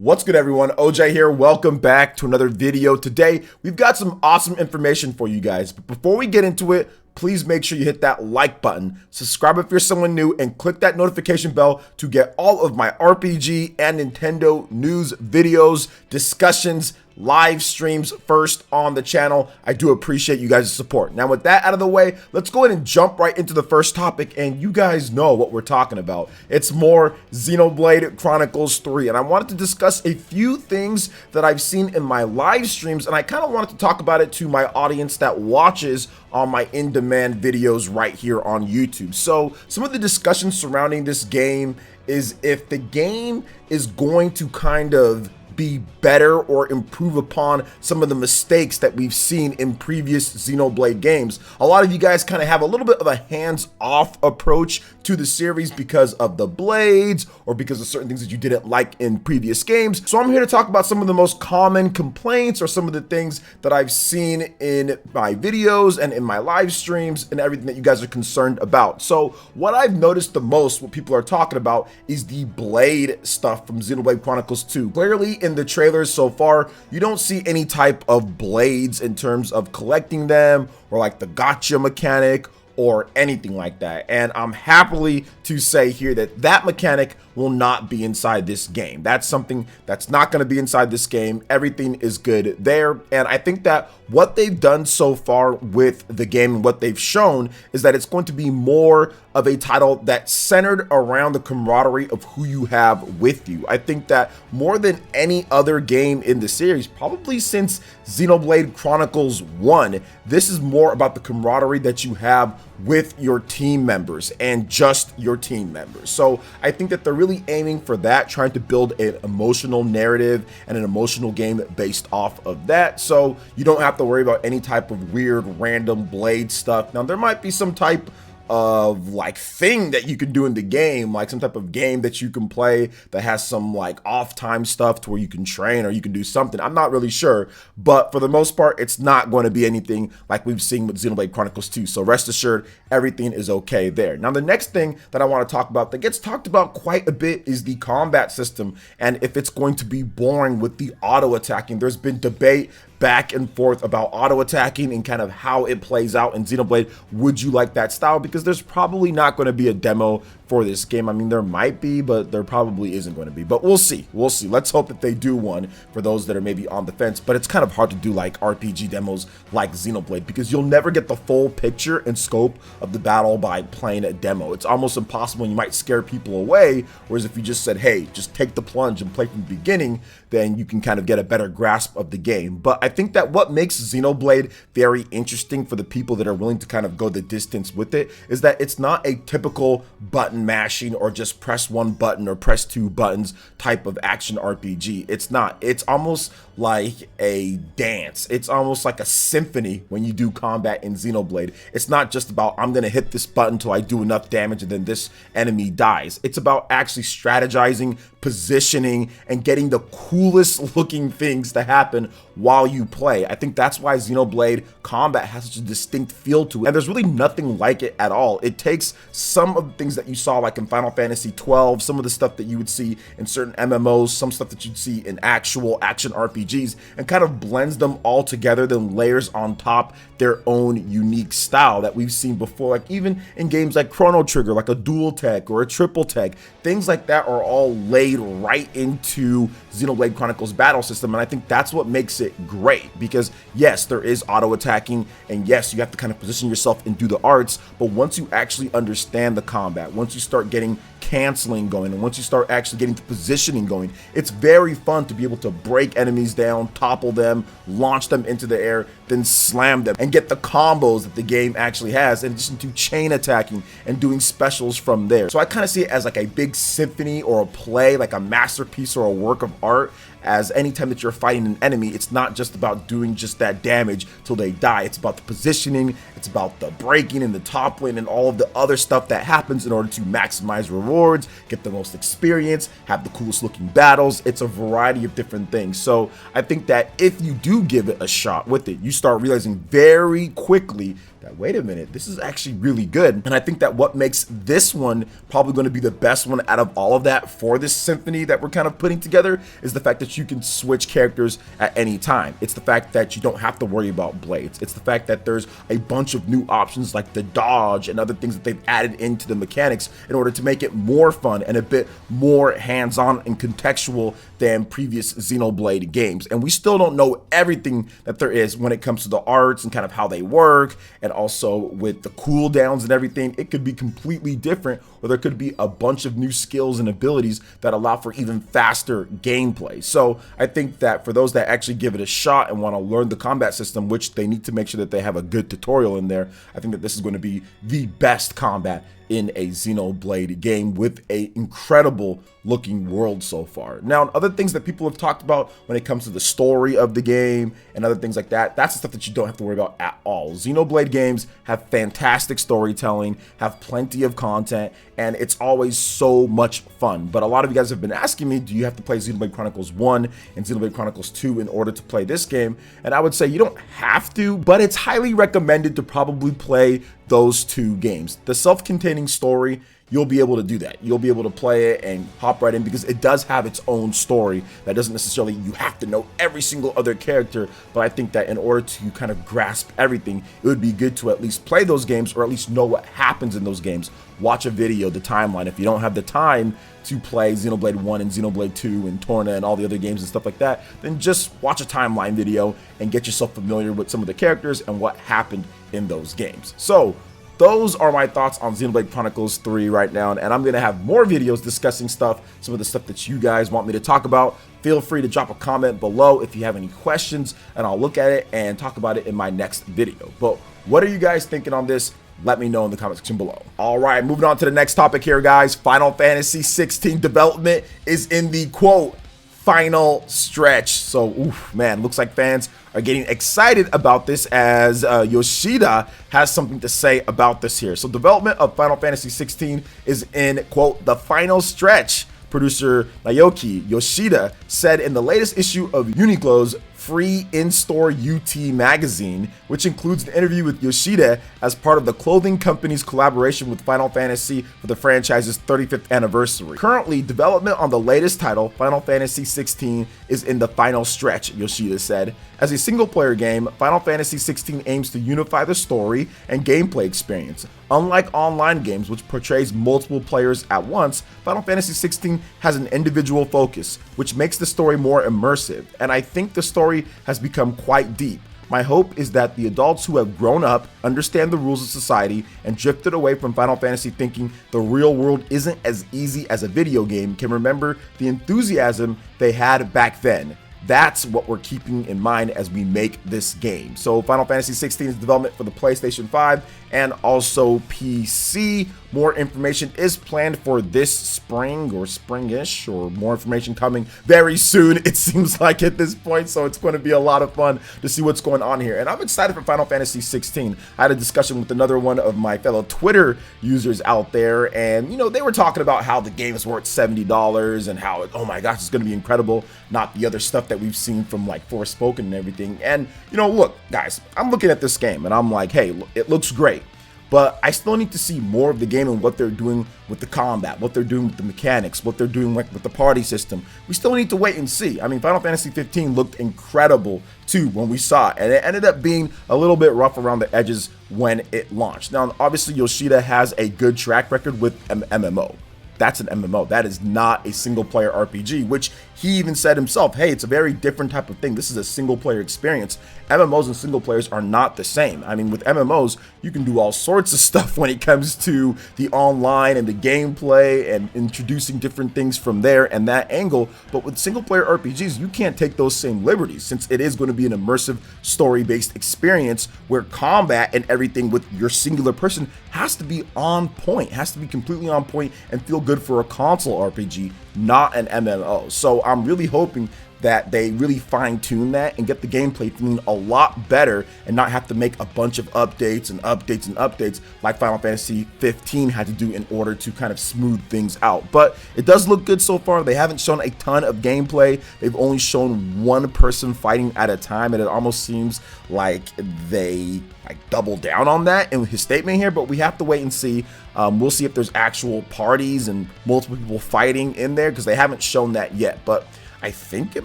What's good, everyone? OJ here. Welcome back to another video. Today, we've got some awesome information for you guys. But before we get into it, please make sure you hit that like button, subscribe if you're someone new, and click that notification bell to get all of my RPG and Nintendo news, videos, discussions, live streams first on the channel. I do appreciate you guys' support. Now, with that out of the way, let's go ahead and jump right into the first topic, and you guys know what we're talking about. It's more Xenoblade Chronicles 3, and I wanted to discuss a few things that I've seen in my live streams, and I kind of wanted to talk about it to my audience that watches on my in-demand videos right here on YouTube. So some of the discussion surrounding this game is if the game is going to kind of be better or improve upon some of the mistakes that we've seen in previous Xenoblade games. A lot of you guys kind of have a little bit of a hands-off approach to the series because of the blades or because of certain things that you didn't like in previous games. So I'm here to talk about some of the most common complaints or some of the things that I've seen in my videos and in my live streams and everything that you guys are concerned about. So what I've noticed the most, what people are talking about, is the blade stuff from Xenoblade Chronicles 2. Clearly in the trailers so far, you don't see any type of blades in terms of collecting them or like the gotcha mechanic or anything like that. And I'm happily to say here that that mechanic will not be inside this game. That's something that's not going to be inside this game. Everything is good there. And I think that what they've done so far with the game and what they've shown is that it's going to be more of a title that's centered around the camaraderie of who you have with you. I think that more than any other game in the series, probably since Xenoblade Chronicles 1, this is more about the camaraderie that you have with your team members and just your team members. So I think that they're really aiming for that, trying to build an emotional narrative and an emotional game based off of that. So you don't have to worry about any type of weird random blade stuff. Now there might be some type of like thing that you can do in the game, like some type of game that you can play that has some like off time stuff to where you can train or you can do something. I'm not really sure, but for the most part, it's not going to be anything like we've seen with Xenoblade Chronicles 2. So rest assured, everything is okay there. Now, the next thing that I want to talk about that gets talked about quite a bit is the combat system and if it's going to be boring with the auto attacking. There's been debate back and forth about auto attacking and kind of how it plays out in Xenoblade. Would you like that style? Because there's probably not going to be a demo for this game. I mean, there might be, but there probably isn't going to be, but we'll see. We'll see. Let's hope that they do one for those that are maybe on the fence, but it's kind of hard to do like RPG demos like Xenoblade because you'll never get the full picture and scope of the battle by playing a demo. It's almost impossible and you might scare people away. Whereas if you just said, hey, just take the plunge and play from the beginning, then you can kind of get a better grasp of the game. But I think that what makes Xenoblade very interesting for the people that are willing to kind of go the distance with it is that it's not a typical button mashing or just press one button or press two buttons type of action RPG. It's not. It's almost like a dance. It's almost like a symphony when you do combat in Xenoblade. It's not just about I'm going to hit this button till I do enough damage and then this enemy dies. It's about actually strategizing, positioning, and getting the coolest looking things to happen while you play. I think that's why Xenoblade combat has such a distinct feel to it, and there's really nothing like it at all. It takes some of the things that you saw like in Final Fantasy XII, some of the stuff that you would see in certain MMOs, some stuff that you'd see in actual action RPGs, and kind of blends them all together, then layers on top their own unique style that we've seen before, like even in games like Chrono Trigger, like a dual tech or a triple tech. Things like that are all laid right into Xenoblade Chronicles battle system, and I think that's what makes it great, because yes, there is auto attacking, and yes, you have to kind of position yourself and do the arts, but once you actually understand the combat, once you start getting canceling going, and once you start actually getting the positioning going, it's very fun to be able to break enemies down, topple them, launch them into the air, then slam them, and get the combos that the game actually has, in addition to chain attacking and doing specials from there. So I kind of see it as like a big symphony or a play, like a masterpiece or a work of art, as anytime that you're fighting an enemy, it's not just about doing just that damage till they die. It's about the positioning, it's about the breaking and the toppling and all of the other stuff that happens in order to maximize rewards, get the most experience, have the coolest looking battles. It's a variety of different things. So I think that if you do give it a shot with it, you start realizing very quickly that, wait a minute, this is actually really good. And I think that what makes this one probably going to be the best one out of all of that for this symphony that we're kind of putting together is the fact that you can switch characters at any time. It's the fact that you don't have to worry about blades. It's the fact that there's a bunch of new options like the dodge and other things that they've added into the mechanics in order to make it more fun and a bit more hands-on and contextual than previous Xenoblade games. And we still don't know everything that there is when it comes to the arts and kind of how they work, and also with the cooldowns and everything. It could be completely different, or there could be a bunch of new skills and abilities that allow for even faster gameplay. So I think that for those that actually give it a shot and want to learn the combat system, which they need to make sure that they have a good tutorial in there, I think that this is going to be the best combat in a Xenoblade game with a incredible looking world so far. Now, other things that people have talked about when it comes to the story of the game and other things like that, that's the stuff that you don't have to worry about at all. Xenoblade games have fantastic storytelling, have plenty of content, and it's always so much fun. But a lot of you guys have been asking me, do you have to play Xenoblade Chronicles 1 and Xenoblade Chronicles 2 in order to play this game? And I would say you don't have to, but it's highly recommended to probably play those two games. The self-containing story, you'll be able to do that. You'll be able to play it and hop right in because it does have its own story that doesn't necessarily, you have to know every single other character. But I think that in order to kind of grasp everything, it would be good to at least play those games or at least know what happens in those games. Watch a video, the timeline. If you don't have the time to play Xenoblade 1 and Xenoblade 2 and Torna and all the other games and stuff like that, then just watch a timeline video and get yourself familiar with some of the characters and what happened in those games. So those are my thoughts on Xenoblade Chronicles 3 right now, and I'm going to have more videos discussing some of the stuff that you guys want me to talk about. Feel free to drop a comment below if you have any questions, and I'll look at it and talk about it in my next video. But what are you guys thinking on this? Let me know in the comment section below. All right, moving on to the next topic here, guys. Final Fantasy XVI development is in the, quote, final stretch. So, oof, man, looks like fans are getting excited about this as Yoshida has something to say about this here. So development of Final Fantasy XVI is in, quote, the final stretch. Producer Naoki Yoshida said in the latest issue of Uniqlo's free in-store UT magazine, which includes an interview with Yoshida as part of the clothing company's collaboration with Final Fantasy for the franchise's 35th anniversary. Currently, development on the latest title, Final Fantasy XVI, is in the final stretch, Yoshida said. As a single-player game, Final Fantasy XVI aims to unify the story and gameplay experience. Unlike online games, which portrays multiple players at once, Final Fantasy XVI has an individual focus, which makes the story more immersive, and I think the story has become quite deep. My hope is that the adults who have grown up, understand the rules of society, and drifted away from Final Fantasy thinking the real world isn't as easy as a video game can remember the enthusiasm they had back then. That's what we're keeping in mind as we make this game. So Final Fantasy XVI is development for the PlayStation 5 and also PC. More information is planned for this spring or spring-ish, or more information coming very soon, it seems like at this point. So it's going to be a lot of fun to see what's going on here. And I'm excited for Final Fantasy XVI. I had a discussion with another one of my fellow Twitter users out there, and, you know, they were talking about how the game is worth $70 and how, oh my gosh, it's going to be incredible. Not the other stuff that we've seen from like Forspoken and everything. And, you know, look, guys, I'm looking at this game and I'm like, hey, it looks great. But I still need to see more of the game and what they're doing with the combat, what they're doing with the mechanics, what they're doing with the party system. We still need to wait and see. I mean, Final Fantasy 15 looked incredible too when we saw it, and it ended up being a little bit rough around the edges when it launched. Now, obviously, Yoshida has a good track record with MMO. That's an MMO. That is not a single-player RPG, which he even said himself, hey, it's a very different type of thing. This is a single-player experience. MMOs and single players are not the same. I mean, with MMOs, you can do all sorts of stuff when it comes to the online and the gameplay and introducing different things from there and that angle. But with single-player RPGs, you can't take those same liberties, since it is going to be an immersive story-based experience where combat and everything with your singular person has to be on point, has to be completely on point and feel good for a console RPG, not an MMO. So I'm really hoping that they really fine-tune that and get the gameplay feeling a lot better and not have to make a bunch of updates and updates and updates like Final Fantasy 15 had to do in order to kind of smooth things out. But it does look good so far. They haven't shown a ton of gameplay. They've only shown one person fighting at a time, and it almost seems like they like double down on that in his statement here, but we have to wait and see. We'll see if there's actual parties and multiple people fighting in there, because they haven't shown that yet. But I think it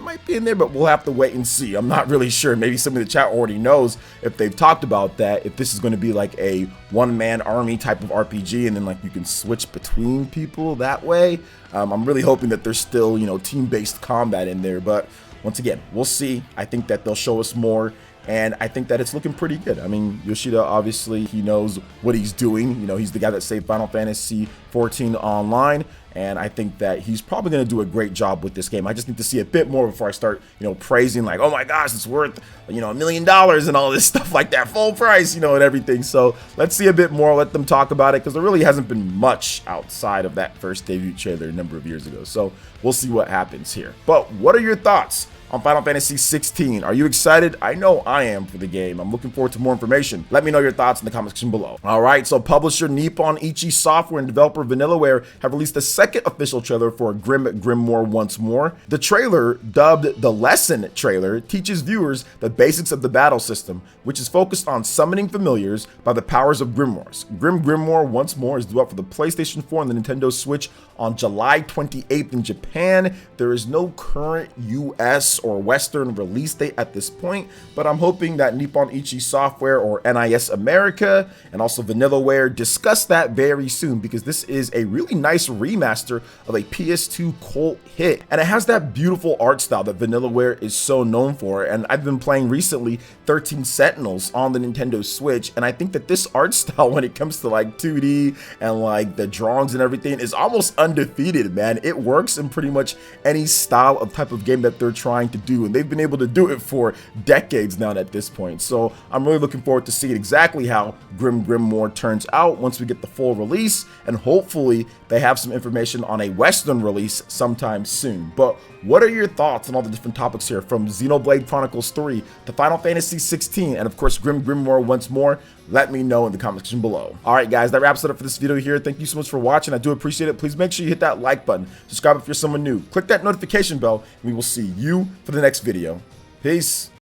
might be in there, but we'll have to wait and see. I'm not really sure. Maybe somebody in the chat already knows if they've talked about that, if this is going to be like a one-man army type of RPG, and then like you can switch between people that way. I'm really hoping that there's still, you know, team-based combat in there, but once again, we'll see. I think that they'll show us more, and I think that it's looking pretty good. I mean, Yoshida, obviously, he knows what he's doing. You know, he's the guy that saved Final Fantasy XIV Online, and I think that he's probably going to do a great job with this game. I just need to see a bit more before I start, you know, praising like, oh my gosh, it's worth, you know, $1 million and all this stuff like that, full price, you know, and everything. So let's see a bit more, let them talk about it, because there really hasn't been much outside of that first debut trailer a number of years ago. So we'll see what happens here. But what are your thoughts on Final Fantasy 16? Are you excited? I know I am for the game. I'm looking forward to more information. Let me know your thoughts in the comment section below. All right, so publisher Nippon Ichi Software and developer Vanillaware have released a second official trailer for GrimGrimoire OnceMore. The trailer, dubbed the Lesson trailer, teaches viewers the basics of the battle system, which is focused on summoning familiars by the powers of grimoires. GrimGrimoire OnceMore is due out for the PlayStation 4 and the Nintendo Switch on July 28th in Japan. There is no current US or Western release date at this point, but I'm hoping that Nippon Ichi Software or NIS America and also Vanillaware discuss that very soon, because this is a really nice remaster of a PS2 cult hit, and it has that beautiful art style that Vanillaware is so known for. And I've been playing recently 13 Sentinels on the Nintendo Switch, and I think that this art style, when it comes to like 2D and like the drawings and everything, is almost undefeated, man. It works in pretty much any style of type of game that they're trying to do, and they've been able to do it for decades now at this point. So I'm really looking forward to seeing exactly how GrimGrimoire turns out once we get the full release, and hopefully they have some information on a Western release sometime soon. But what are your thoughts on all the different topics here, from Xenoblade Chronicles 3 to Final Fantasy 16 and of course GrimGrimoire OnceMore? Let me know in the comment section below. All right, guys, that wraps it up for this video here. Thank you so much for watching. I do appreciate it. Please make sure you hit that like button, subscribe if you're someone new, click that notification bell, and we will see you for the next video. Peace.